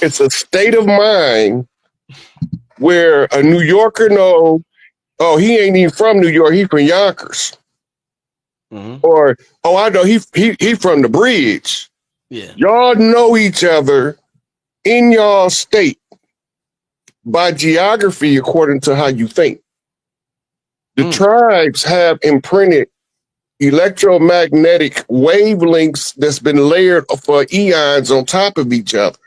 It's a state of mind where a New Yorker knows, oh, he ain't even from New York, he from Yonkers. Or, oh, I know he from the bridge. Yeah. Y'all know each other in y'all state by geography according to how you think. The tribes have imprinted electromagnetic wavelengths that's been layered for eons on top of each other.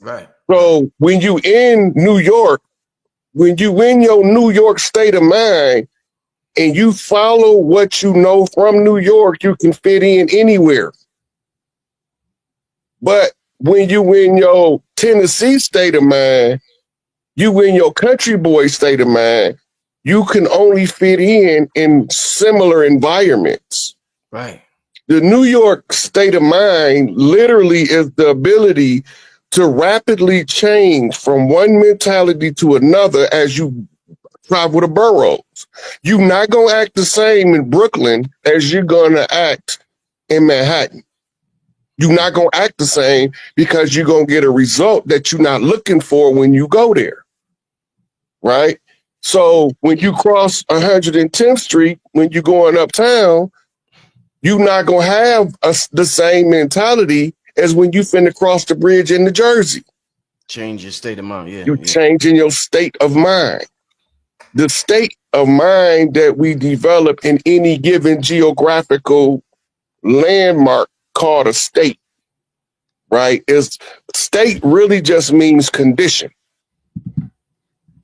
Right. So when you in New York, when you in your New York state of mind and you follow what you know from New York, you can fit in anywhere. But when you in your Tennessee state of mind, you in your country boy state of mind, you can only fit in similar environments. Right. The New York state of mind literally is the ability to rapidly change from one mentality to another as you travel the boroughs. You're not going to act the same in Brooklyn as you're going to act in Manhattan. You're not going to act the same because you're going to get a result that you're not looking for when you go there. Right? So when you cross 110th Street, when you're going uptown, you're not going to have the same mentality as when you finna cross the bridge in New Jersey. Change your state of mind. Yeah. You're changing your state of mind. The state of mind that we develop in any given geographical landmark called a state, right? State really just means condition.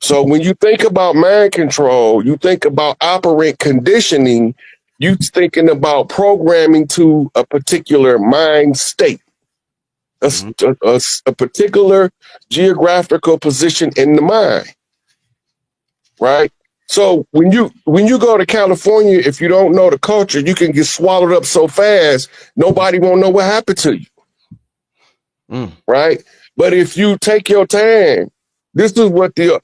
So when you think about mind control, you think about operant conditioning, you're thinking about programming to a particular mind state, a particular geographical position in the mind, right? So when you go to California, if you don't know the culture, you can get swallowed up so fast, nobody won't know what happened to you, right? But if you take your time, this is what the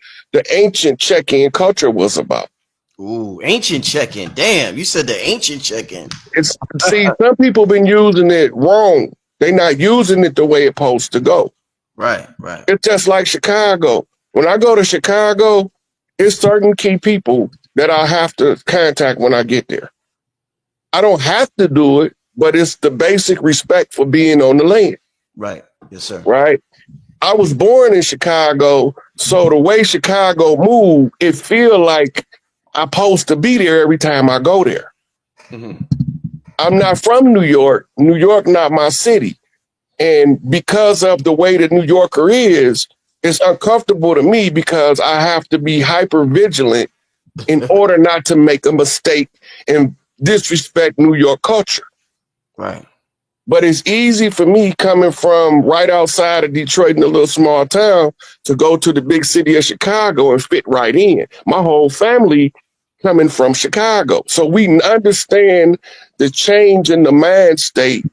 ancient check-in culture was about. Ooh, ancient check-in. Damn, you said the ancient check-in. See, some people been using it wrong. They're not using it the way it's supposed to go. Right. It's just like Chicago. When I go to Chicago, it's certain key people that I have to contact when I get there. I don't have to do it, but it's the basic respect for being on the land. Right. Yes, sir. Right. I was born in Chicago, so the way Chicago moved, it feel like I'm supposed to be there every time I go there. I'm not from New York. New York, not my city. And because of the way the New Yorker is, it's uncomfortable to me because I have to be hyper vigilant in order not to make a mistake and disrespect New York culture. Right. But it's easy for me coming from right outside of Detroit in a little small town to go to the big city of Chicago and fit right in. My whole family coming from Chicago. So we understand the change in the mind state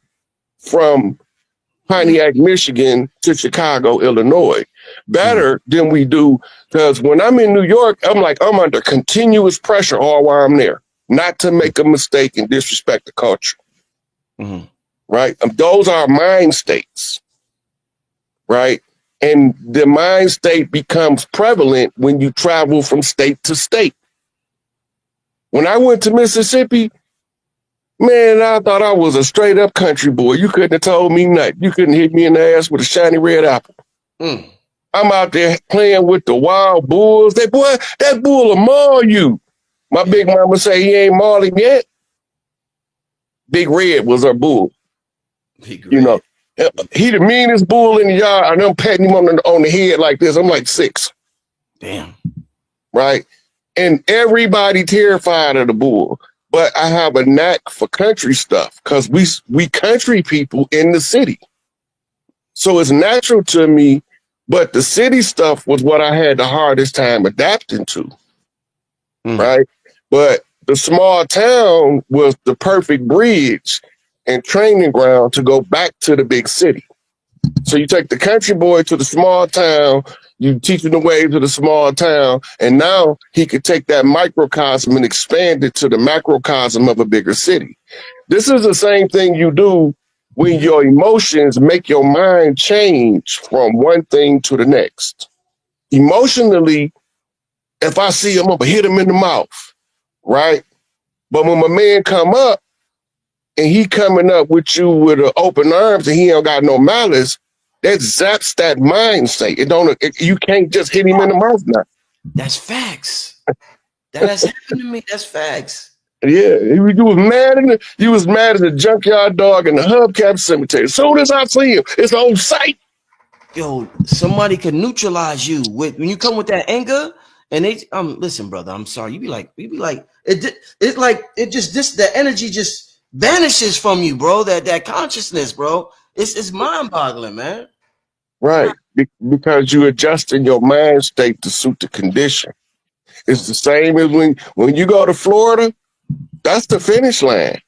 from Pontiac, Michigan to Chicago, Illinois, better than we do. Because when I'm in New York, I'm under continuous pressure all while I'm there, not to make a mistake and disrespect the culture. Right? Those are mind states, right? And the mind state becomes prevalent when you travel from state to state. When I went to Mississippi, man, I thought I was a straight up country boy. You couldn't have told me nothing. You couldn't hit me in the ass with a shiny red apple. I'm out there playing with the wild bulls. That bull will maul you. My big mama say he ain't mauled him yet. Big Red was our bull. You know, he the meanest bull in the yard. I know patting him on the head like this. I'm like 6. Damn. Right? And everybody terrified of the bull. But I have a knack for country stuff because we country people in the city. So it's natural to me, but the city stuff was what I had the hardest time adapting to. Right? But the small town was the perfect bridge and training ground to go back to the big city. So you take the country boy to the small town, you teach him the ways of the small town, and now he could take that microcosm and expand it to the macrocosm of a bigger city. This is the same thing you do when your emotions make your mind change from one thing to the next. Emotionally, if I see him, I'm gonna hit him in the mouth, right? But when my man come up and he coming up with you with open arms and he ain't got no malice, that zaps that mind state. You can't just hit him in the mouth now. That's facts. That has happened to me. That's facts. Yeah, you was mad at the junkyard dog in the hubcap cemetery. As soon as I see him, it's on sight. Yo, somebody can neutralize you when you come with that anger. And they listen, brother, I'm sorry. You be like, the energy just vanishes from you, bro. That consciousness, bro. It's mind-boggling, man. Right. Because you adjusting your mind state to suit the condition. It's the same as when you go to Florida, that's the finish line.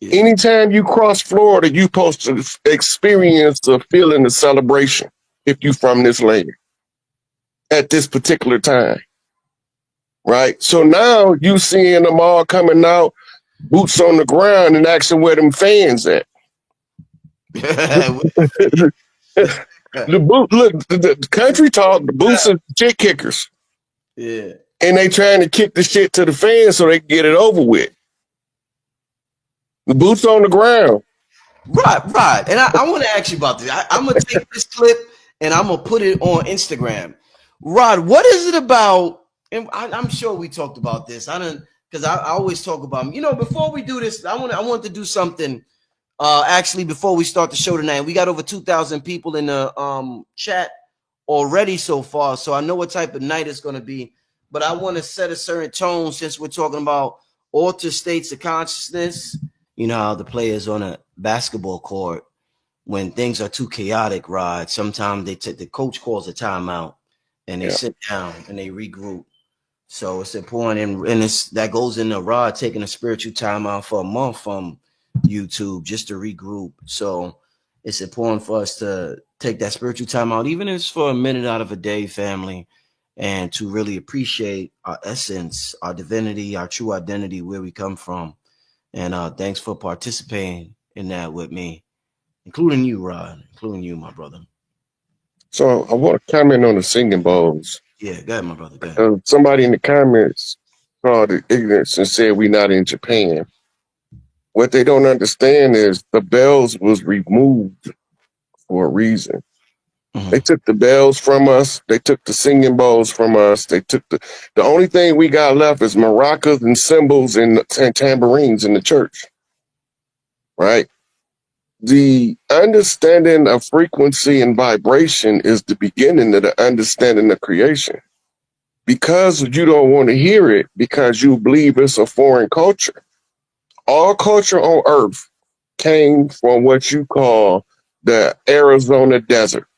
Yeah. Anytime you cross Florida, you're supposed to experience the feeling of celebration if you from this land at this particular time. Right? So now you seeing them all coming out, boots on the ground, and asking where them fans at. The country talk, the boots are shit kickers. Yeah. And they trying to kick the shit to the fans so they can get it over with. The boots on the ground. Right. And I want to ask you about this. I'm going to take this clip and I'm going to put it on Instagram. Rod, what is it about? And I'm sure we talked about this. Because I always talk about, before we do this, I want to do something. Actually, before we start the show tonight, we got over 2,000 people in the chat already so far. So I know what type of night it's going to be. But I want to set a certain tone since we're talking about altered states of consciousness. You know how the players on a basketball court, when things are too chaotic, Rod, sometimes the coach calls a timeout and they sit down and they regroup. So it's important, and that goes into Rod taking a spiritual timeout for a month from YouTube just to regroup. So it's important for us to take that spiritual timeout, even if it's for a minute out of a day, family, and to really appreciate our essence, our divinity, our true identity, where we come from. And thanks for participating in that with me, including you, Rod, including you, my brother. So I want to comment on the singing bowls. Yeah, go ahead, my brother. Go ahead. Somebody in the comments called it ignorance and said we're not in Japan. What they don't understand is the bells was removed for a reason. Mm-hmm. They took the bells from us. They took the singing bowls from us. They took the only thing we got left is maracas and cymbals and tambourines in the church. Right? The understanding of frequency and vibration is the beginning of the understanding of creation. Because you don't want to hear it because you believe it's a foreign culture. All culture on earth came from what you call the Arizona desert.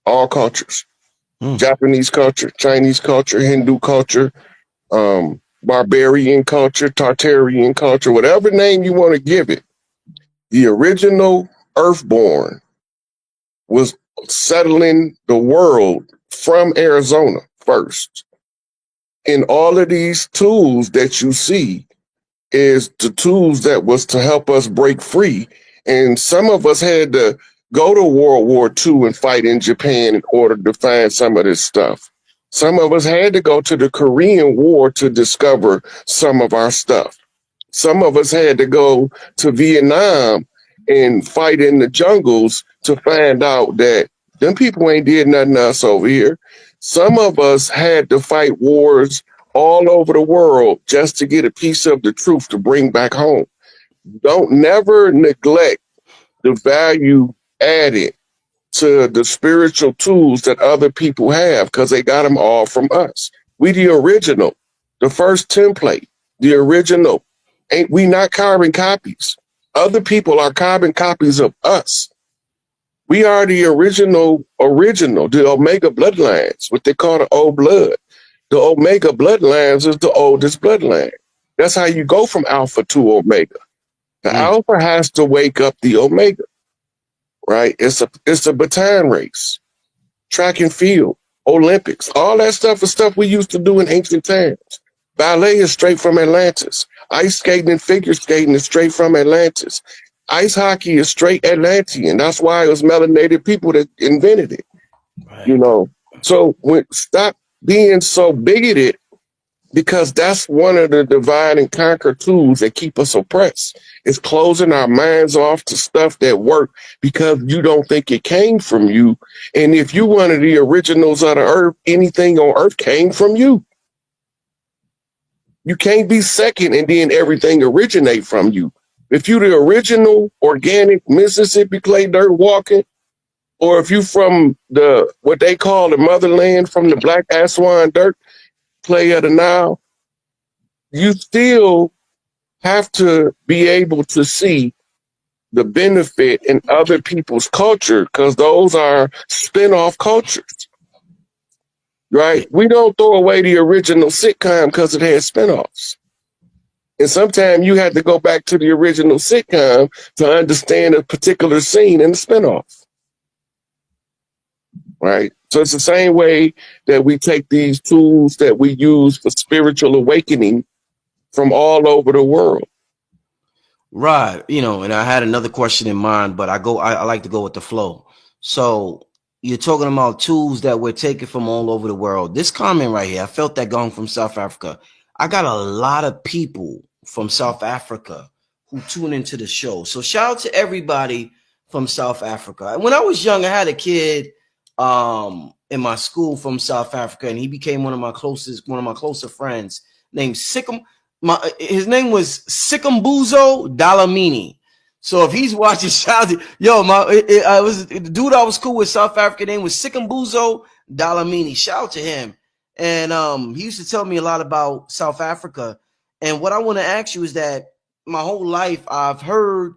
All cultures. Japanese culture, Chinese culture, Hindu culture, barbarian culture, Tartarian culture, whatever name you want to give it. The original earthborn was settling the world from Arizona first. And all of these tools that you see is the tools that was to help us break free. And some of us had to go to World War II and fight in Japan in order to find some of this stuff. Some of us had to go to the Korean War to discover some of our stuff. Some of us had to go to Vietnam and fight in the jungles to find out that them people ain't did nothing to us over here. Some of us had to fight wars all over the world just to get a piece of the truth to bring back home. Don't never neglect the value added to the spiritual tools that other people have because they got them all from us. We the original, the first template, the original. Ain't we not carbon copies? Other people are carbon copies of us. We are the original, the Omega bloodlines, what they call the old blood. The Omega bloodlines is the oldest bloodline. That's how you go from Alpha to Omega. The Alpha has to wake up the Omega, right? It's a baton race, track and field, Olympics, all that stuff is stuff we used to do in ancient times. Ballet is straight from Atlantis. Ice skating and figure skating is straight from Atlantis. Ice hockey is straight Atlantean. That's why it was melanated people that invented it. Right. You know, so stop being so bigoted, because that's one of the divide and conquer tools that keep us oppressed. It's closing our minds off to stuff that work because you don't think it came from you. And if you one of the originals of the earth, anything on earth came from you. You can't be second and then everything originate from you. If you the original organic Mississippi clay dirt walking, or if you from the what they call the motherland, from the Black Aswan dirt clay of the Nile, you still have to be able to see the benefit in other people's culture, because those are spin-off cultures, right? We don't throw away the original sitcom because it has spin-offs. And sometimes you have to go back to the original sitcom to understand a particular scene in the spin-off, right? So it's the same way that we take these tools that we use for spiritual awakening from all over the world. Right. You know, and I had another question in mind, but I like to go with the flow. So you're talking about tools that we're taking from all over the world. This comment right here, I felt that going from South Africa. I got a lot of people from South Africa who tune into the show. So shout out to everybody from South Africa. When I was young, I had a kid in my school from South Africa, and he became one of my closer friends named Sikkim. His name was Sikambuzo Dalamini. So if he's watching, shout out, yo, the dude I was cool with, South African name was Sikambuzo Dalamini. Shout out to him. And he used to tell me a lot about South Africa. And what I want to ask you is that my whole life I've heard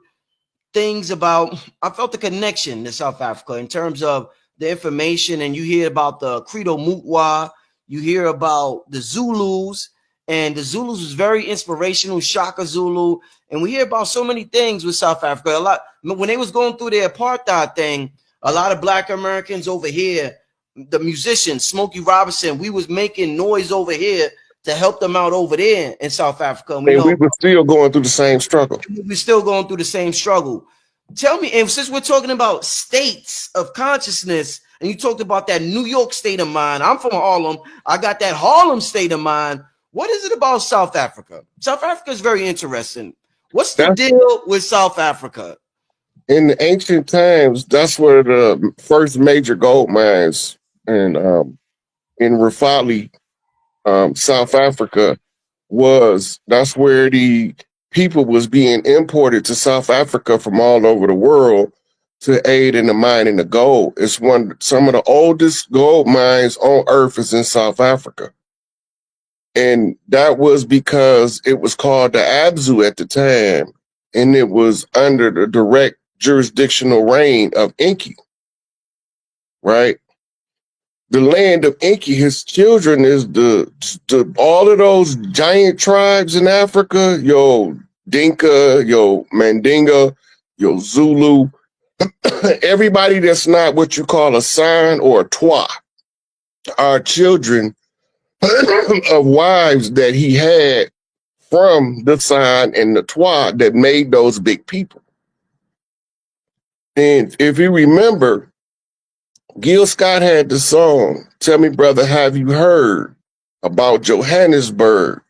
things about, I felt the connection to South Africa in terms of the information, and you hear about the Credo Mutwa, you hear about the Zulus, and the Zulus was very inspirational, Shaka Zulu, and we hear about so many things with South Africa. A lot when they was going through their apartheid thing, a lot of Black Americans over here, the musicians, Smokey Robinson, we was making noise over here to help them out over there in South Africa. And we were still going through the same struggle. We're still going through the same struggle. Tell me, and since we're talking about states of consciousness, and you talked about that New York state of mind, I'm from Harlem. I got that Harlem state of mind. What is it about South Africa? South Africa is very interesting. What's the deal with South Africa? In the ancient times, that's where the first major gold mines in Rafali, South Africa was. That's where the people was being imported to South Africa from all over the world to aid in the mining of gold. It's some of the oldest gold mines on earth is in South Africa. And that was because it was called the Abzu at the time, and it was under the direct jurisdictional reign of Enki, right? The land of Enki, his children is the all of those giant tribes in Africa, yo Dinka, yo Mandinga, yo Zulu, everybody that's not what you call a San or a Twa are children of wives that he had from the San and the Twa that made those big people. And if you remember, Gil Scott had the song, Tell Me Brother, Have You Heard about Johannesburg?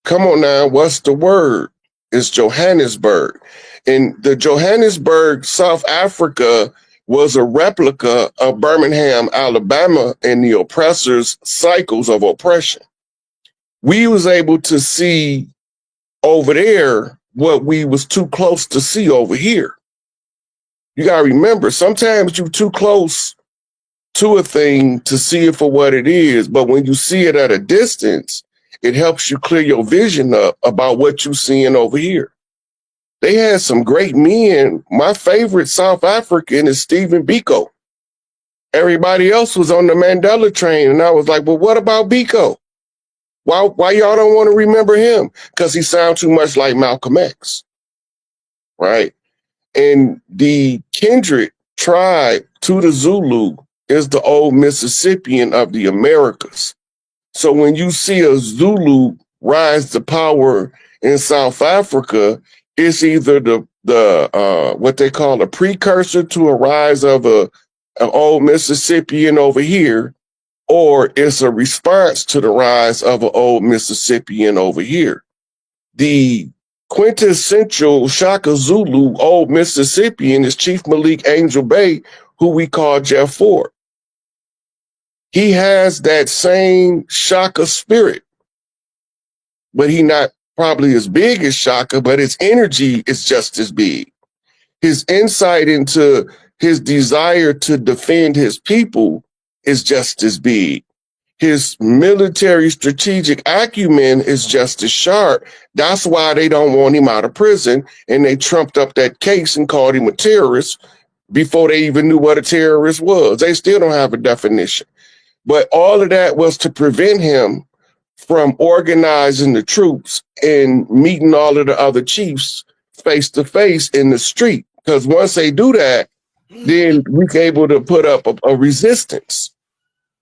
Come on now, what's the word? It's Johannesburg. And the Johannesburg, South Africa, was a replica of Birmingham, Alabama, and the oppressors' cycles of oppression. We was able to see over there what we was too close to see over here. You gotta remember, sometimes you're too close to a thing to see it for what it is, but when you see it at a distance, it helps you clear your vision up about what you're seeing over here. They had some great men. My favorite South African is Stephen Biko. Everybody else was on the Mandela train, and I was like, well, what about Biko? Why y'all don't want to remember him? Because he sounds too much like Malcolm X, right? And the kindred tribe to the Zulu is the old Mississippian of the Americas. So when you see a Zulu rise to power in South Africa, it's either the what they call a precursor to a rise of an old Mississippian over here, or it's a response to the rise of an old Mississippian over here. The quintessential Shaka Zulu old Mississippian is Chief Malik Angel Bay, who we call Jeff Ford. He has that same Shaka spirit, but he not probably as big as Shaka, but his energy is just as big. His insight into his desire to defend his people is just as big. His military strategic acumen is just as sharp. That's why they don't want him out of prison, and they trumped up that case and called him a terrorist before they even knew what a terrorist was. They still don't have a definition. But all of that was to prevent him from organizing the troops and meeting all of the other chiefs face to face in the street. Because once they do that, then we're able to put up a resistance,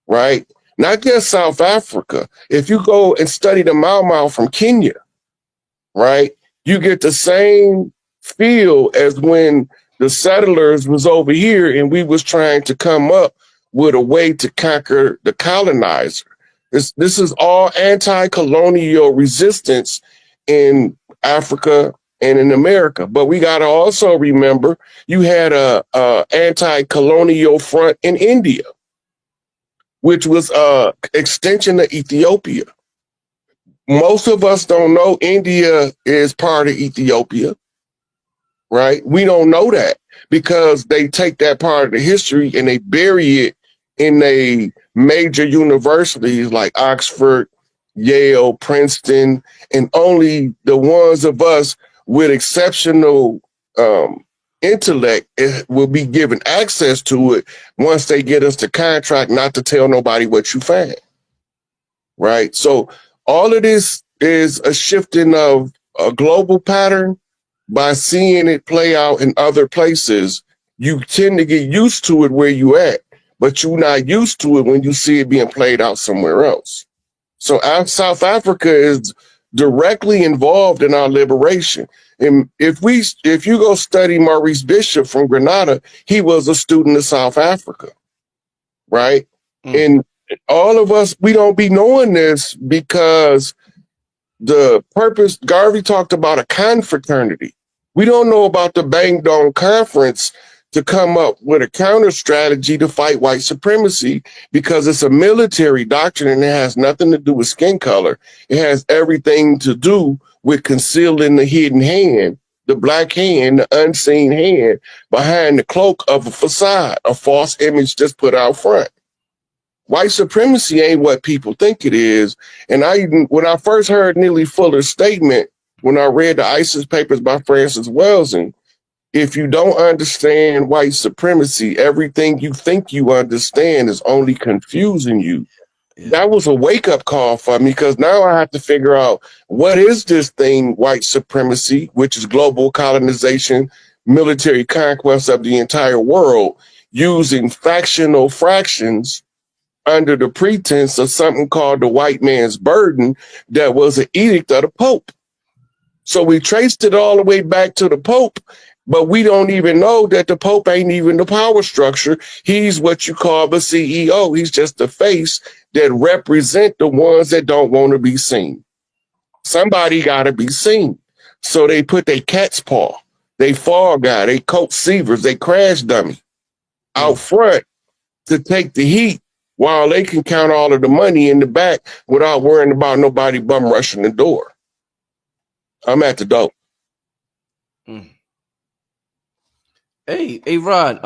right? Not just South Africa. If you go and study the Mau Mau from Kenya, right, you get the same feel as when the settlers was over here and we was trying to come up with a way to conquer the colonizer. This is all anti-colonial resistance in Africa and in America. But we got to also remember you had a anti-colonial front in India, which was a extension of Ethiopia. Most of us don't know India is part of Ethiopia, right? We don't know that because they take that part of the history and they bury it in a major universities like Oxford, Yale, Princeton, and only the ones of us with exceptional intellect will be given access to it once they get us to contract not to tell nobody what you find, right? So all of this is a shifting of a global pattern. By seeing it play out in other places, you tend to get used to it where you at, but you're not used to it when you see it being played out somewhere else. So South Africa is directly involved in our liberation. And if you go study Maurice Bishop from Grenada, he was a student of South Africa, right? And all of us, we don't be knowing this because the purpose, Garvey talked about a confraternity. We don't know about the Bang Dong Conference to come up with a counter strategy to fight white supremacy because it's a military doctrine and it has nothing to do with skin color. It has everything to do with concealing the hidden hand, the black hand, the unseen hand behind the cloak of a facade, a false image that's put out front. White supremacy ain't what people think it is. And when I first heard Neely Fuller's statement, when I read the ISIS papers by Francis Welsing, if you don't understand white supremacy, everything you think you understand is only confusing you. Yeah. That was a wake-up call for me because now I have to figure out what is this thing, white supremacy, which is global colonization, military conquest of the entire world, using factional fractions under the pretense of something called the white man's burden that was an edict of the Pope. So we traced it all the way back to the Pope, but we don't even know that the Pope ain't even the power structure. He's what you call the CEO. He's just the face that represent the ones that don't want to be seen. Somebody got to be seen. So they put their cat's paw, they fall guy, they Colt Seavers, they crash dummy out front to take the heat while they can count all of the money in the back without worrying about nobody bum rushing the door. I'm at the door. Hey, Rod.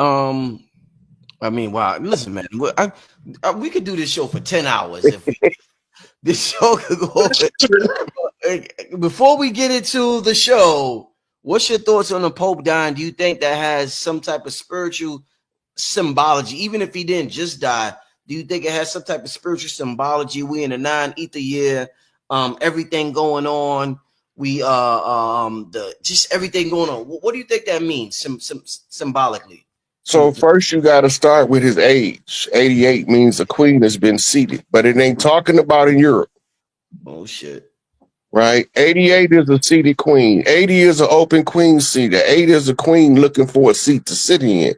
I mean, wow. Listen, man. We could do this show for 10 hours if this show could go. Before we get into the show, what's your thoughts on the Pope dying? Do you think that has some type of spiritual symbology, even if he didn't just die? Do you think it has some type of spiritual symbology? We in a 9-ether year, everything going on. We just everything going on. What do you think that means symbolically? So first you got to start with his age. 88 means the queen has been seated, but it ain't talking about in Europe. Oh shit. right? 88 is a seated queen. 80 is an open queen seat. 8 is a queen looking for a seat to sit in.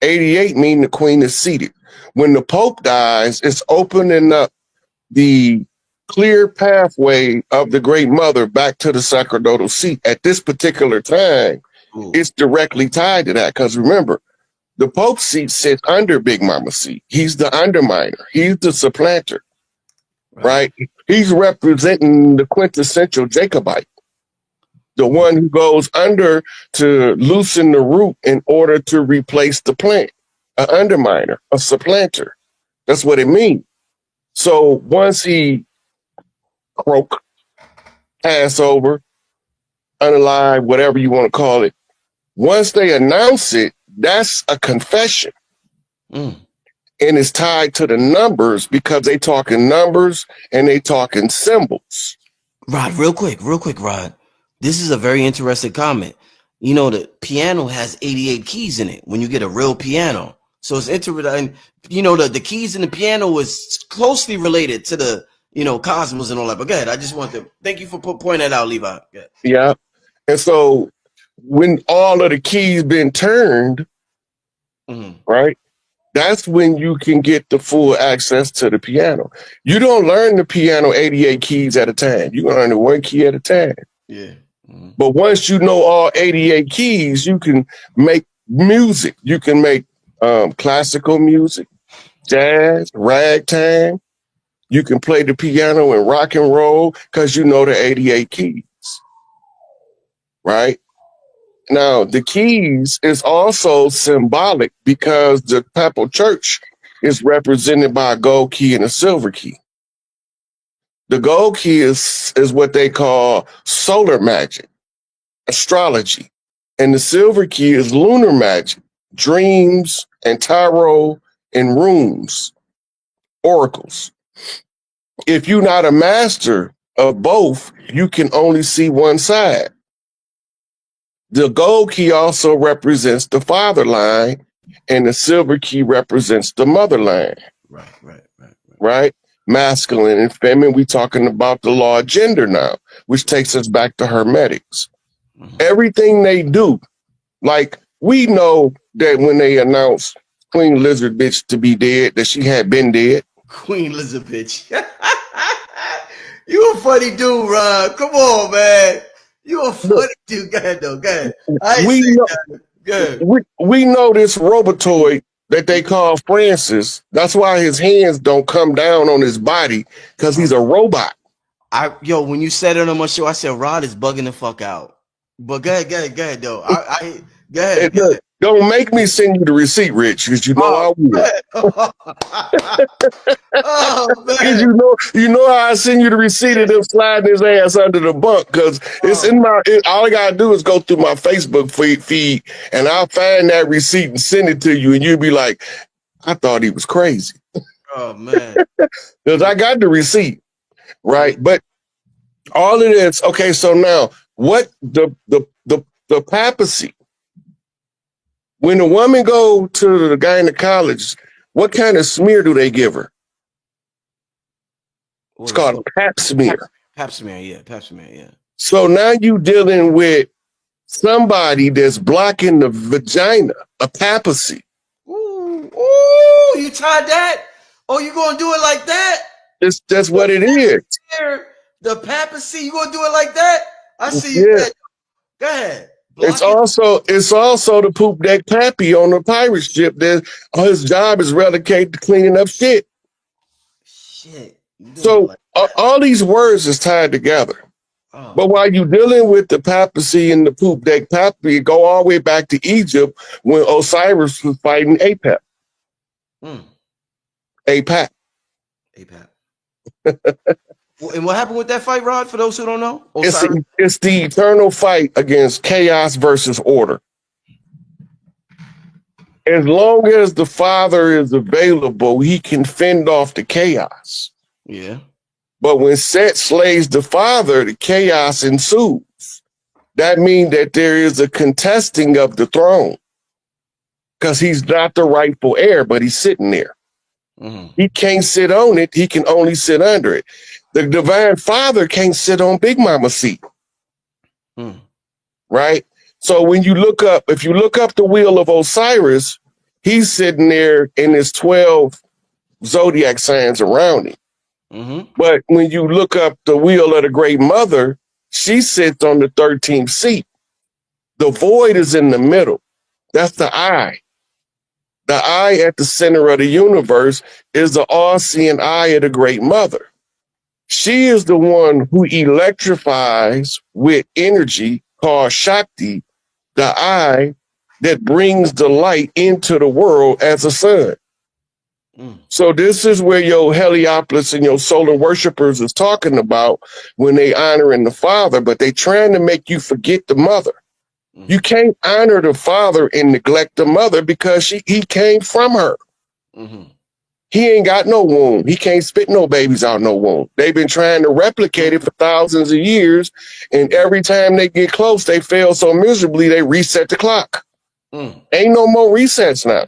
88 mean the queen is seated. When the Pope dies, it's opening up the clear pathway of the Great Mother back to the sacerdotal seat. At this particular time, it's directly tied to that. Because remember, the Pope's seat sits under Big Mama's seat. He's the underminer. He's the supplanter, right? He's representing the quintessential Jacobite, the one who goes under to loosen the root in order to replace the plant, an underminer, a supplanter. That's what it means. So once he croak, pass over, unalive, whatever you want to call it, once they announce it, that's a confession. And it's tied to the numbers because they talking numbers and they talking symbols. Rod, real quick, Rod. This is a very interesting comment. You know, the piano has 88 keys in it when you get a real piano. So it's interesting. You know, the keys in the piano is closely related to the, you know, cosmos and all that. But go ahead. I just want to thank you for pointing that out, Levi. Yeah. And so when all of the keys been turned, right, that's when you can get the full access to the piano. You don't learn the piano 88 keys at a time. You learn it one key at a time. Yeah. But once you know all 88 keys, you can make music. You can make classical music, jazz, ragtime. You can play the piano and rock and roll because you know the 88 keys, right? Now, the keys is also symbolic because the Papal Church is represented by a gold key and a silver key. The gold key is what they call solar magic, astrology. And the silver key is lunar magic, dreams and tarot and runes, oracles. If you're not a master of both, you can only see one side. The gold key also represents the father line, and the silver key represents the mother line. Right? Masculine and feminine. We're talking about the law of gender now, which takes us back to Hermetics. Everything they do, like we know that when they announced Queen Lizard Bitch to be dead, that she had been dead. Queen Lizard Bitch. You a funny dude, Ron. Come on, man. You a funny dude. Go ahead, though. Go ahead. We know this robotoid that they call Francis. That's why his hands don't come down on his body, because he's a robot. When you said it on my show, I said Rod is bugging the fuck out. But go ahead, though. Go ahead. Don't make me send you the receipt, Rich, because you know I will. Oh, man. You know how I send you the receipt of them sliding his ass under the bunk, because it's in my. All I gotta do is go through my Facebook feed, and I'll find that receipt and send it to you, and you'll be like, "I thought he was crazy." Oh man, because I got the receipt, right? But all of this, okay. So now, what the papacy? When a woman go to the gynecologist, what kind of smear do they give her? It's called a pap smear. Pap smear, yeah. So now you dealing with somebody that's blocking the vagina, a papacy. Ooh, you tried that? Oh, you gonna do it like that? That's what it is. The papacy, you gonna do it like that? I see you. Yeah. Go ahead. It's also the poop deck pappy on the pirate ship. That his job is relegated to cleaning up shit. So all these words is tied together. Oh. But while you're dealing with the papacy and the poop deck pappy, go all the way back to Egypt when Osiris was fighting Apep. Apep. And what happened with that fight, Rod, for those who don't know? It's the eternal fight against chaos versus order. As long as the father is available, he can fend off the chaos. Yeah. But when Set slays the father, the chaos ensues. That means that there is a contesting of the throne, because he's not the rightful heir, but he's sitting there. He can't sit on it. He can only sit under it. The divine father can't sit on Big Mama's seat. Right? So when you look up, if you look up the wheel of Osiris, he's sitting there in his 12 zodiac signs around him. But when you look up the wheel of the great mother, she sits on the 13th seat. The void is in the middle. That's the eye. The eye at the center of the universe is the all-seeing eye of the great mother. She is the one who electrifies with energy called Shakti, the eye that brings the light into the world as a sun. So this is where your Heliopolis and your solar worshipers is talking about when they honoring the father, but they trying to make you forget the mother. You can't honor the father and neglect the mother because he came from her. He ain't got no womb. He can't spit no babies out no womb. They've been trying to replicate it for thousands of years, and every time they get close, they fail so miserably, they reset the clock. Ain't no more resets now.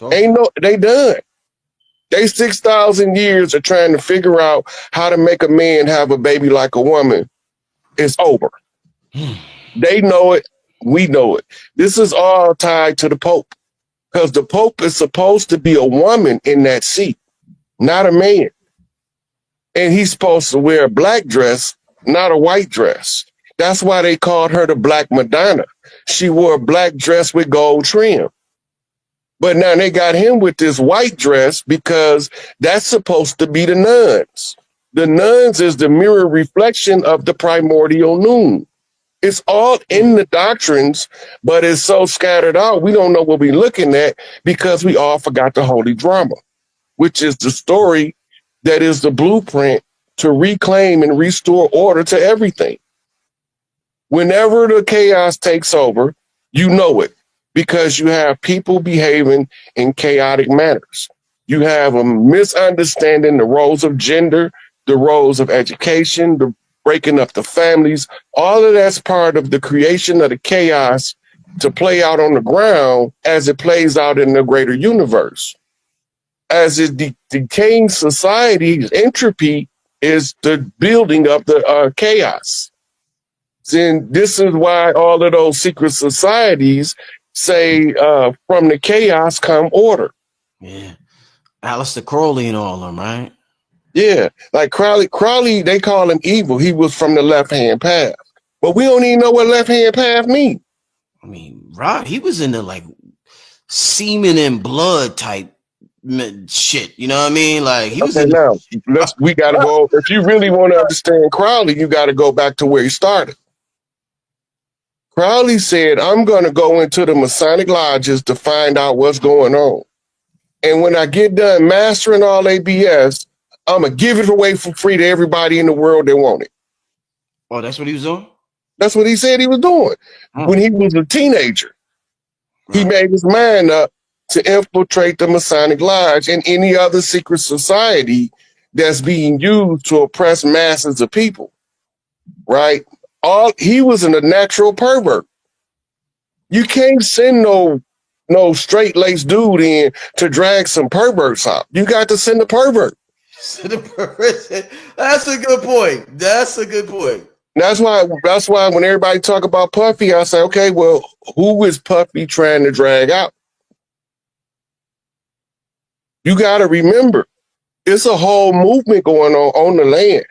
They done. They 6,000 years of trying to figure out how to make a man have a baby like a woman. It's over. They know it. We know it. This is all tied to the Pope because the Pope is supposed to be a woman in that seat, not a man. And he's supposed to wear a black dress, not a white dress. That's why they called her the Black Madonna. She wore a black dress with gold trim. But now they got him with this white dress because that's supposed to be the nuns. The nuns is the mirror reflection of the primordial noon. It's all in the doctrines, but it's so scattered out, we don't know what we're looking at because we all forgot the holy drama, which is the story that is the blueprint to reclaim and restore order to everything. Whenever the chaos takes over, you know it. Because you have people behaving in chaotic manners. You have a misunderstanding the roles of gender, the roles of education, the breaking up the families. All of that's part of the creation of the chaos to play out on the ground as it plays out in the greater universe. As it decaying society, entropy is the building of the chaos. And this is why all of those secret societies say from the chaos come order. Yeah. Aleister Crowley and all of them, right? Yeah. Like Crowley, they call him evil. He was from the left-hand path. But we don't even know what left-hand path means. I mean, Rod, he was into like semen and blood type shit. You know what I mean? Like he was okay, now, we got to go. If you really want to understand Crowley, you got to go back to where he started. Crowley said, I'm going to go into the Masonic lodges to find out what's going on. And when I get done mastering all they BS, I'm going to give it away for free to everybody in the world that want it. Oh, that's what he was doing? That's what he said he was doing. When he was a teenager, he made his mind up to infiltrate the Masonic lodge and any other secret society that's being used to oppress masses of people, right? He was a natural pervert. You can't send no straight-laced dude in to drag some perverts out. You got to send a pervert. That's a good point. That's a good point. That's why when everybody talk about Puffy, I say, okay, well, who is Puffy trying to drag out? You got to remember, it's a whole movement going on the land.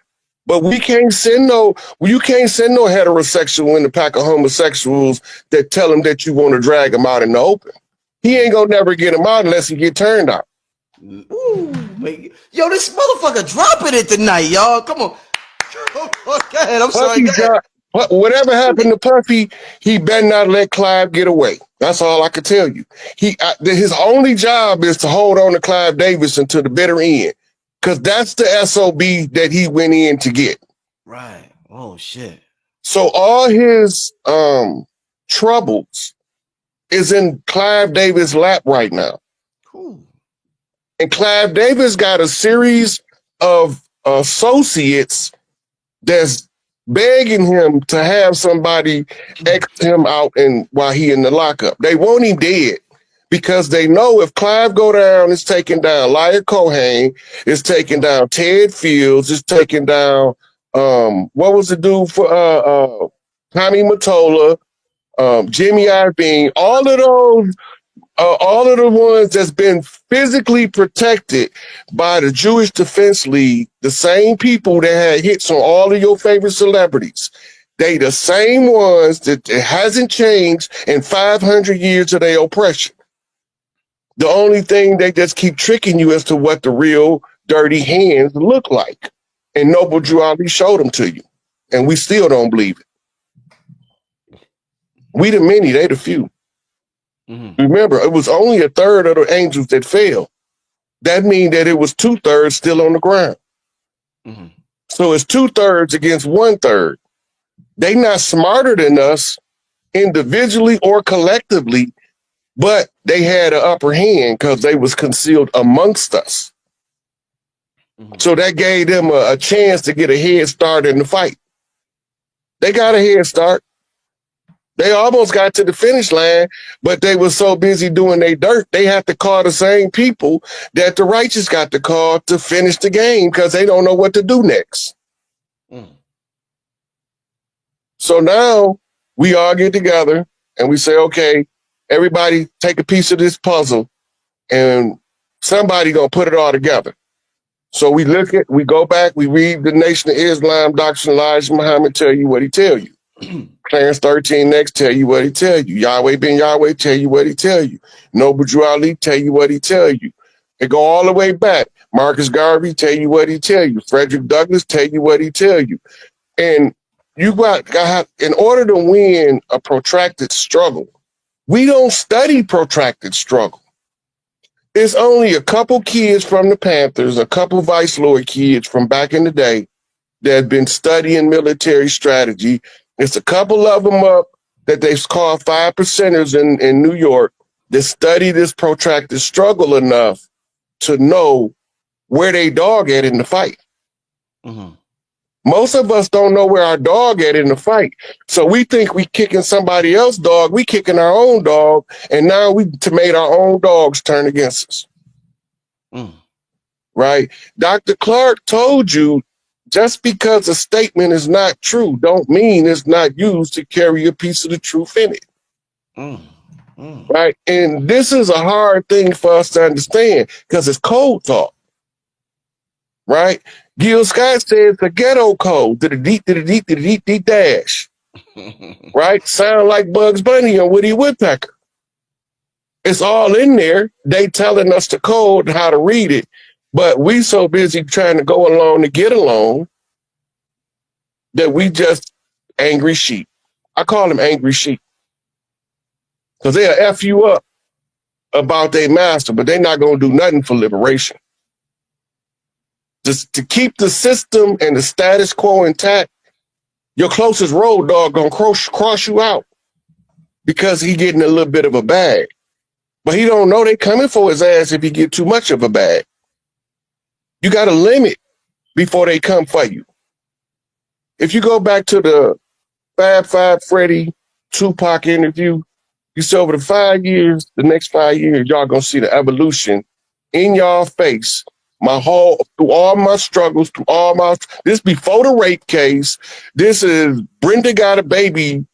But you can't send no heterosexual in the pack of homosexuals that tell him that you want to drag him out in the open. He ain't gonna never get him out unless he get turned out. Ooh, yo, this motherfucker dropping it tonight, y'all. Come on. Go ahead. I'm sorry. Whatever happened to Puffy, he better not let Clive get away. That's all I can tell you. His only job is to hold on to Clive Davis until the bitter end. Because that's the SOB that he went in to get. Right. Oh, shit. So all his troubles is in Clive Davis' lap right now. Cool. And Clive Davis got a series of associates that's begging him to have somebody X him out while he in the lockup. They want him dead. because they know if Clive go down, it's taking down Lyle Cohen, it's taking down Ted Fields, it's taking down what was the dude for Tommy Mottola, Jimmy Iovine, all of the ones that's been physically protected by the Jewish Defense League, the same people that had hits on all of your favorite celebrities. They the same ones that it hasn't changed in 500 years of their oppression. The only thing they just keep tricking you as to what the real dirty hands look like. And Noble Drew Ali showed them to you. And we still don't believe it. We the many, they the few. Mm-hmm. Remember, it was only a third of the angels that fell. That means that it was 2/3 still on the ground. Mm-hmm. So it's 2/3 against 1/3. They not smarter than us individually or collectively, but they had an upper hand because they was concealed amongst us. Mm-hmm. So that gave them a chance to get a head start in the fight. They got a head start. They almost got to the finish line, but they were so busy doing their dirt, they have to call the same people that the righteous got to call to finish the game because they don't know what to do next. Mm. So now we all get together and we say, okay, everybody take a piece of this puzzle and somebody gonna put it all together. So we go back, we read the Nation of Islam, Dr. Elijah Muhammad tell you what he tell you. Clarence 13 next tell you what he tell you. Yahweh ben Yahweh tell you what he tell you. Noble Drew Ali tell you what he tell you. It go all the way back. Marcus Garvey tell you what he tell you. Frederick Douglass tell you what he tell you. And you got in order to win a protracted struggle, we don't study protracted struggle. It's only a couple kids from the Panthers, a couple Vice Lord kids from back in the day that have been studying military strategy. It's a couple of them up that they've called 5%ers in New York that study this protracted struggle enough to know where they dog at in the fight. Mm-hmm. Most of us don't know where our dog at in the fight. So we think we kicking somebody else's dog. We kicking our own dog. And now we made our own dogs turn against us. Mm. Right? Dr. Clark told you just because a statement is not true don't mean it's not used to carry a piece of the truth in it. Mm. Mm. Right? And this is a hard thing for us to understand because it's code talk. Right? Gil Scott says the ghetto code to the deep dash. Right? Sound like Bugs Bunny or Woody Woodpecker. It's all in there. They telling us the code and how to read it. But we so busy trying to go along to get along that we just angry sheep. I call them angry sheep. Because they'll F you up about their master, but they're not going to do nothing for liberation. Just to keep the system and the status quo intact, your closest road dog gonna cross you out because he getting a little bit of a bag. But he don't know they coming for his ass if he get too much of a bag. You got a limit before they come for you. If you go back to the Fab Five Freddy Tupac interview, you see over the next 5 years, y'all gonna see the evolution in y'all face. Through all my struggles, this before the rape case, this is Brenda Got a Baby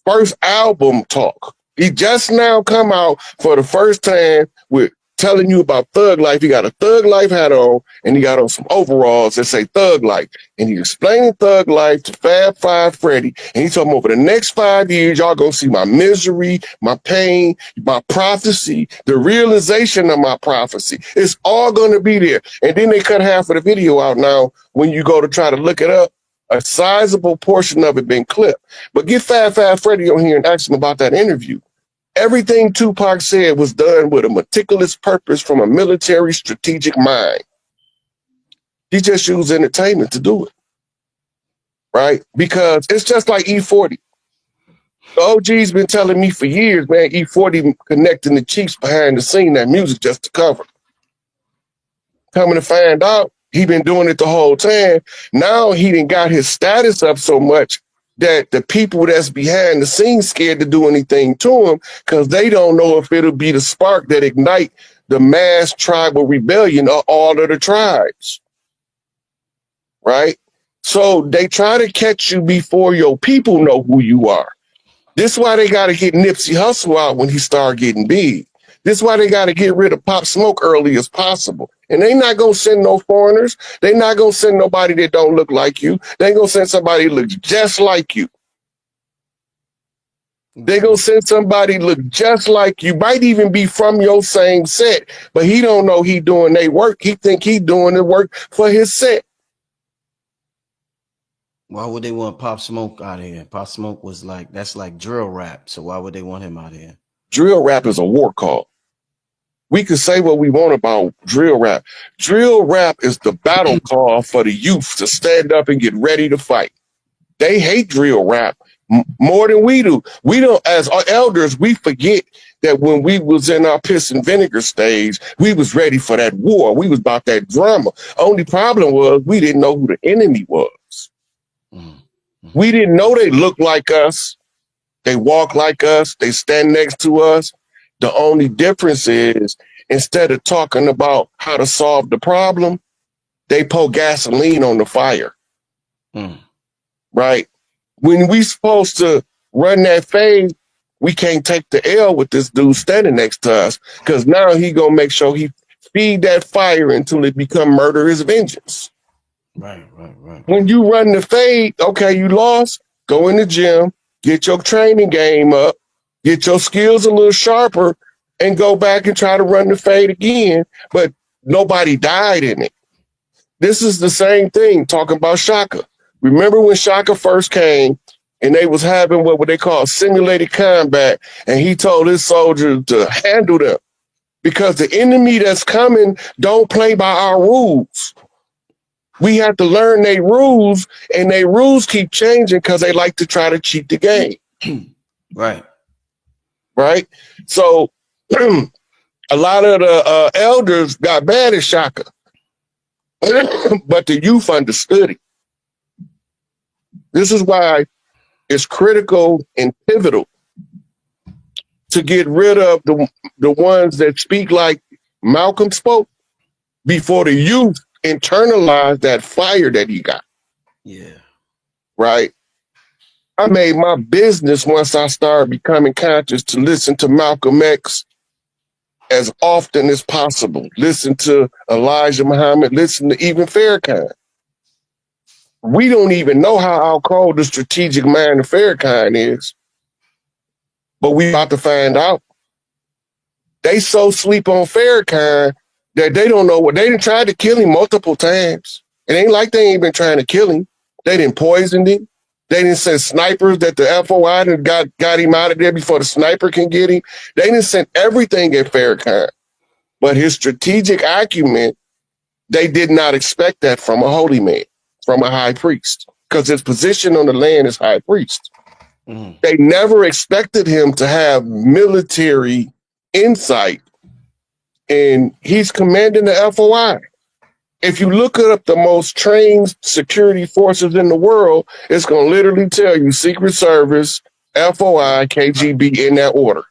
first album talk. He just now come out for the first time with telling you about Thug Life. He got a Thug Life hat on and he got on some overalls that say Thug Life. And he explaining Thug Life to Fab Five Freddy. And he told him over the next 5 years, y'all gonna see my misery, my pain, my prophecy, the realization of my prophecy. It's all gonna be there. And then they cut half of the video out now. When you go to try to look it up, a sizable portion of it been clipped. But get Fab Five Freddy on here and ask him about that interview. Everything Tupac said was done with a meticulous purpose from a military strategic mind. He just used entertainment to do it, right? Because it's just like E40. The OG's been telling me for years, man, E40 connecting the Chiefs behind the scene, that music just to cover. Coming to find out, he been doing it the whole time. Now he done got his status up so much, that the people that's behind the scenes scared to do anything to him because they don't know if it'll be the spark that ignite the mass tribal rebellion of all of the tribes, right? So they try to catch you before your people know who you are. This is why they got to get Nipsey Hussle out when he start getting big. This is why they got to get rid of Pop Smoke early as possible. And they not going to send no foreigners. They not going to send nobody that don't look like you. They going to send somebody that looks just like you. They going to send somebody look just like you. Might even be from your same set, but he don't know he doing their work. He think he doing the work for his set. Why would they want Pop Smoke out of here? Pop Smoke was like, that's like drill rap. So why would they want him out of here? Drill rap is a war call. We can say what we want about drill rap. Drill rap is the battle call for the youth to stand up and get ready to fight. They hate drill rap more than we do. We don't, as our elders, we forget that when we was in our piss and vinegar stage, we was ready for that war. We was about that drama. Only problem was we didn't know who the enemy was. Mm-hmm. We didn't know they looked like us. They walk like us. They stand next to us. The only difference is instead of talking about how to solve the problem, they pour gasoline on the fire. Right? When we supposed to run that fade, we can't take the L with this dude standing next to us because now he gonna make sure he feed that fire until it become murderous vengeance. Right. When you run the fade, okay, you lost, go in the gym, get your training game up, get your skills a little sharper, and go back and try to run the fade again, but nobody died in it. This is the same thing talking about Shaka. Remember when Shaka first came and they was having what they call simulated combat, and he told his soldiers to handle them because the enemy that's coming don't play by our rules. We have to learn their rules, and their rules keep changing because they like to try to cheat the game. Right? So a lot of the elders got mad at Shaka, but the youth understood it. This is why it's critical and pivotal to get rid of the ones that speak like Malcolm spoke before the youth internalize that fire that he got. Yeah. Right? I made my business once I started becoming conscious to listen to Malcolm X as often as possible. Listen to Elijah Muhammad, listen to even Farrakhan. We don't even know how cold the strategic mind of Farrakhan is, but we about to find out. They so sleep on Farrakhan that they don't know what they done tried to kill him multiple times. It ain't like they ain't been trying to kill him. They didn't poison him. They didn't send snipers that the FOI done got him out of there before the sniper can get him. They didn't send everything at Farrakhan. But his strategic acumen, they did not expect that from a holy man, from a high priest, because his position on the land is high priest. They never expected him to have military insight, and he's commanding the FOI. If you look up the most trained security forces in the world, it's going to literally tell you Secret Service, FOI, KGB in that order.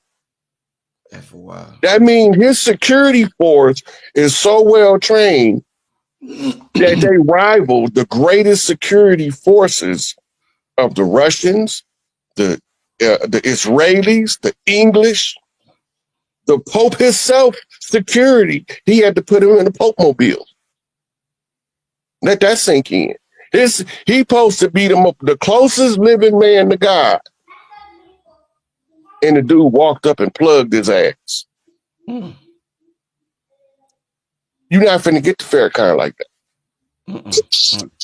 FOI. That means his security force is so well trained that they rival the greatest security forces of the Russians, the Israelis, the English, the Pope himself. Security, he had to put him in the Pope mobile. Let that sink in. He supposed to be the closest living man to God, and the dude walked up and plugged his ass. You're not finna get to Farrakhan like that.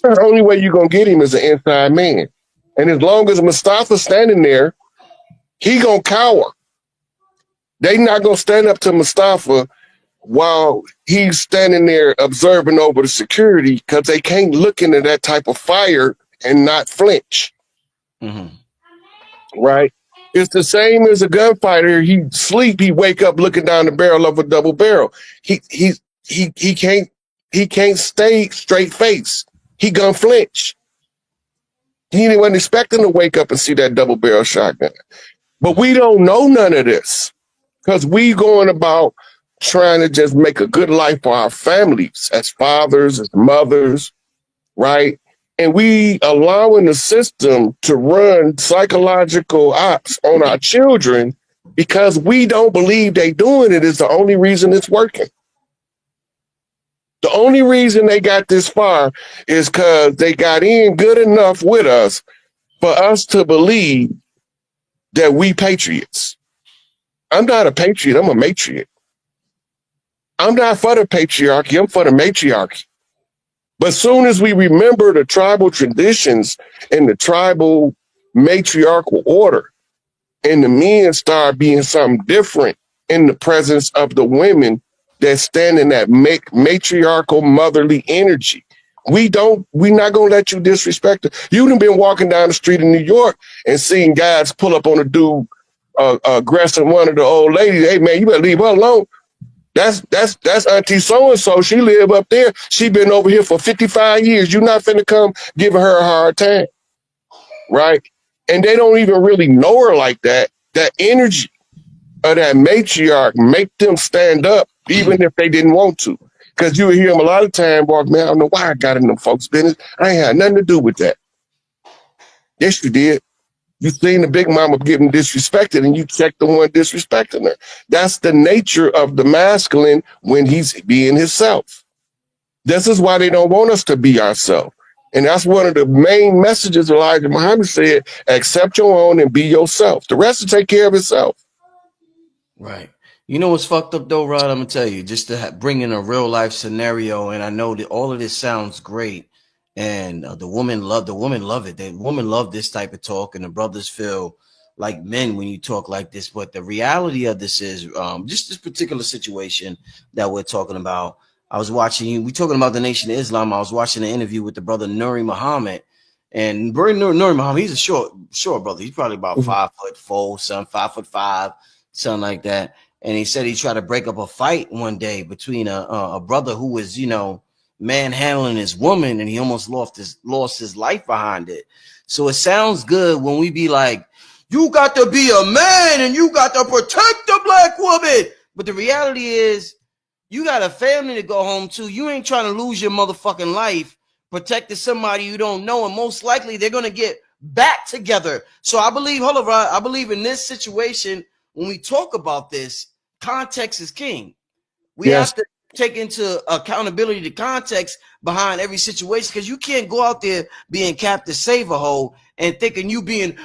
The only way you're gonna get him is an inside man. And as long as Mustafa's standing there, he gonna cower. They not gonna stand up to Mustafa while he's standing there observing over the security because they can't look into that type of fire and not flinch. Right? It's the same as a gunfighter. He sleep, he wake up looking down the barrel of a double barrel. He can't stay straight face. He gonna flinch. He wasn't expecting to wake up and see that double barrel shotgun. But we don't know none of this because we going about trying to just make a good life for our families as fathers, as mothers, right? And we allowing the system to run psychological ops on our children because we don't believe they doing it is the only reason it's working. The only reason they got this far is because they got in good enough with us for us to believe that we patriots. I'm not a patriot, I'm a matriot. I'm not for the patriarchy, I'm for the matriarchy. But soon as we remember the tribal traditions and the tribal matriarchal order, and the men start being something different in the presence of the women that stand in that matriarchal motherly energy. We're not gonna let you disrespect her. You done been walking down the street in New York and seeing guys pull up on a dude aggressing one of the old ladies. Hey man, you better leave her alone. That's Auntie so-and-so. She live up there. She been over here for 55 years. You're not finna come giving her a hard time. Right? And they don't even really know her like that. That energy of that matriarch make them stand up even if they didn't want to. Because you would hear them a lot of time walk, man, I don't know why I got in them folks' business. I ain't had nothing to do with that. Yes, you did. You seen the big mama getting disrespected and you checked the one disrespecting her. That's the nature of the masculine when he's being himself. This is why they don't want us to be ourselves. And that's one of the main messages Elijah Muhammad said, accept your own and be yourself. The rest will take care of itself. Right. You know what's fucked up though, Rod? I'm gonna tell you, just to bring in a real life scenario, and I know that all of this sounds great, and the women love it. The women love this type of talk, and the brothers feel like men when you talk like this. But the reality of this is, just this particular situation that we're talking about. I was watching, we talking about the Nation of Islam. I was watching an interview with the brother Nuri Muhammad, and Nuri Muhammad, he's a short brother. He's probably about 5'4", 5'5", something like that. And he said he tried to break up a fight one day between a brother who was, manhandling his woman, and he almost lost his life behind it. So it sounds good when we be like, you got to be a man and you got to protect the black woman. But the reality is, you got a family to go home to. You ain't trying to lose your motherfucking life protecting somebody you don't know, and most likely they're gonna get back together. So I believe, I believe in this situation, when we talk about this, context is king. We have to take into accountability the context behind every situation, because you can't go out there being Captain Save-A-Hole and thinking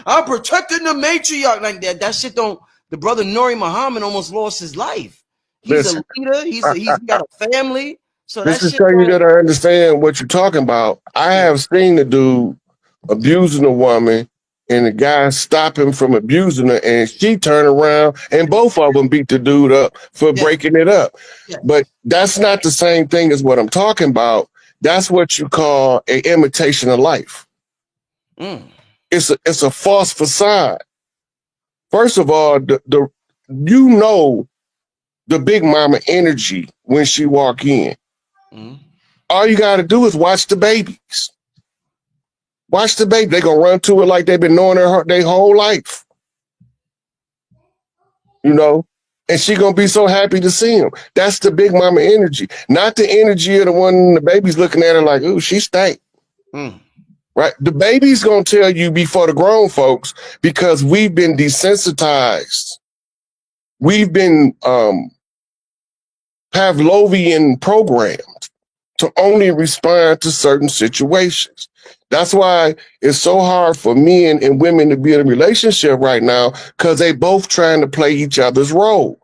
I'm protecting the matriarch like that. That shit don't. The brother Nuri Muhammad almost lost his life. He's a leader. He's got a family. So this is how you gotta understand what you're talking about. I have seen the dude abusing a woman, and the guy stop him from abusing her, and she turn around and both of them beat the dude up for breaking it up. But that's not the same thing as what I'm talking about. That's what you call an imitation of life. It's a false facade. First of all, the big mama energy when she walk in. All you got to do is watch the babies. Watch the baby. They're going to run to her like they've been knowing her their whole life. And she going to be so happy to see him. That's the big mama energy. Not the energy of the one the baby's looking at her like, ooh, she stank. Right? The baby's going to tell you before the grown folks, because we've been desensitized. We've been Pavlovian programmed to only respond to certain situations. That's why it's so hard for men and women to be in a relationship right now, because they both trying to play each other's role.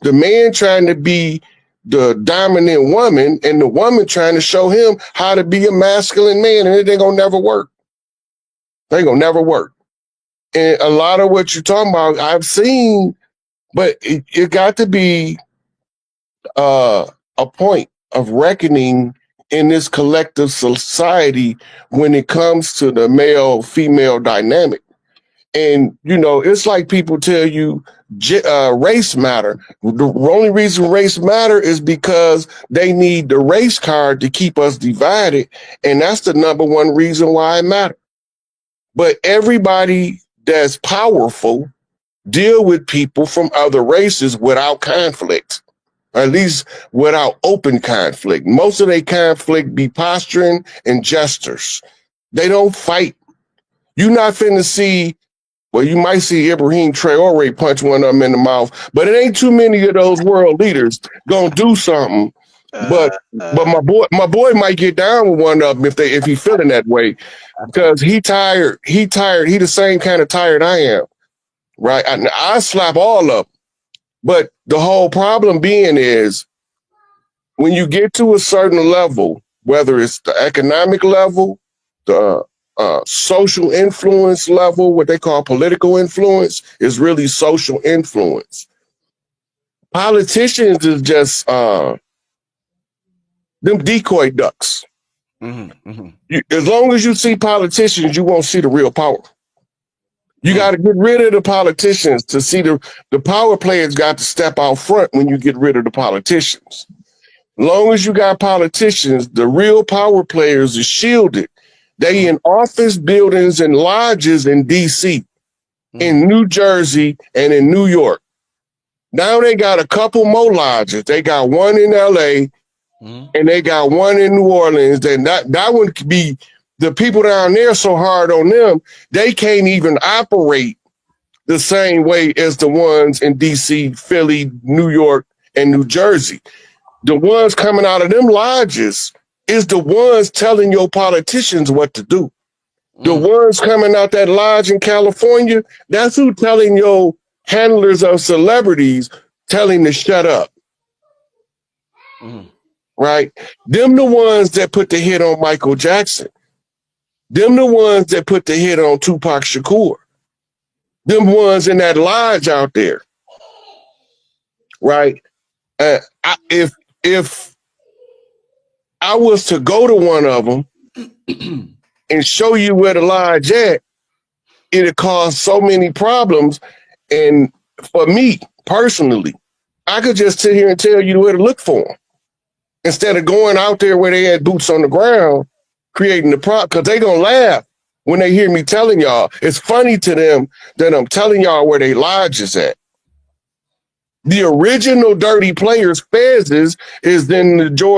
The man trying to be the dominant woman, and the woman trying to show him how to be a masculine man, and it ain't gonna never work. They ain't gonna never work. And a lot of what you're talking about, I've seen, but it got to be a point of reckoning in this collective society when it comes to the male-female dynamic. And, it's like people tell you race matter. The only reason race matter is because they need the race card to keep us divided. And that's the number one reason why it matters. But everybody that's powerful deal with people from other races without conflict, at least without open conflict. Most of their conflict be posturing and gestures. They don't fight. You're not finna see, well, you might see Ibrahim Traore punch one of them in the mouth, but it ain't too many of those world leaders gonna do something. But my boy might get down with one of them if he feeling that way, because he tired. He the same kind of tired I am, right? I slap all up, but the whole problem being is when you get to a certain level, whether it's the economic level, the social influence level, what they call political influence, is really social influence. Politicians is just them decoy ducks. As long as you see politicians, you won't see the real power. You got to get rid of the politicians to see the power players got to step out front when you get rid of the politicians. Long as you got politicians, the real power players are shielded. They in office buildings and lodges in DC, in New Jersey, and in New York. Now they got a couple more lodges. They got one in LA, and they got one in New Orleans. Then that would be the people down there so hard on them, they can't even operate the same way as the ones in DC, Philly, New York, and New Jersey. The ones coming out of them lodges is the ones telling your politicians what to do. The ones coming out that lodge in California, that's who telling your handlers of celebrities, telling to shut up. Right? Them the ones that put the hit on Michael Jackson. Them the ones that put the hit on Tupac Shakur. Them ones in that lodge out there. Right? If I was to go to one of them and show you where the lodge at, it'd cause so many problems. And for me personally, I could just sit here and tell you where to look for them instead of going out there where they had boots on the ground, creating the problem, because they gonna laugh when they hear me telling y'all. It's funny to them that I'm telling y'all where they lodge is at. The original Dirty Players Fez's is in the Georgia